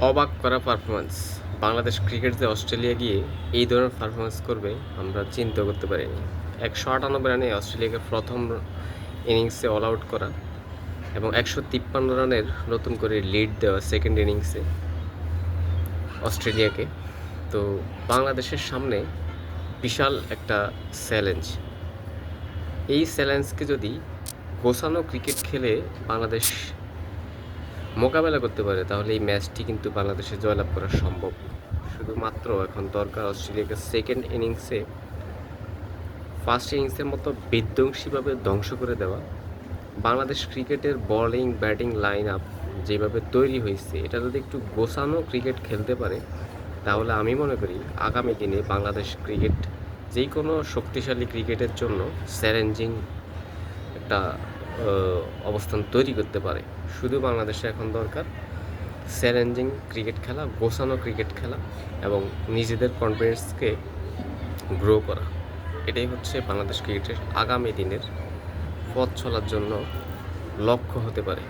অবাক করা performance. Bangladesh cricket যে অস্ট্রেলিয়া গিয়ে এই ধরনের পারফরম্যান্স করবে আমরা চিন্তা করতে পারিনি। ১৯৮ রানে অস্ট্রেলিয়াকে প্রথম ইনিংসে অল আউট করা এবং ১৫৩ রানের নতুন করে লিড দেওয়া সেকেন্ড ইনিংসে অস্ট্রেলিয়াকে। তো বাংলাদেশের সামনে বিশাল একটা চ্যালেঞ্জ। এই চ্যালেঞ্জকে যদি গোছানো ক্রিকেট খেলে বাংলাদেশ মোকাবেলা করতে পারে তাহলে এই ম্যাচটি কিন্তু বাংলাদেশে জয়লাভ করা সম্ভব। শুধুমাত্র এখন দরকার অস্ট্রেলিয়াকে সেকেন্ড ইনিংসে ফার্স্ট ইনিংসের মতো বিধ্বংসীভাবে ধ্বংস করে দেওয়া। বাংলাদেশ ক্রিকেটের বোলিং ব্যাটিং লাইন আপ যেভাবে তৈরি হয়েছে এটা যদি একটু গোছানো ক্রিকেট খেলতে পারে তাহলে আমি মনে করি আগামী দিনে বাংলাদেশ ক্রিকেট যে কোনো শক্তিশালী ক্রিকেটের জন্য চ্যালেঞ্জিং একটা অবস্থান তৈরি করতে পারে। শুধু বাংলাদেশে এখন দরকার চ্যালেঞ্জিং ক্রিকেট খেলা, গোছানো ক্রিকেট খেলা এবং নিজেদের কনফিডেন্সকে গ্রো করা। এটাই হচ্ছে বাংলাদেশ ক্রিকেটের আগামী দিনের পথ চলার জন্য লক্ষ্য হতে পারে।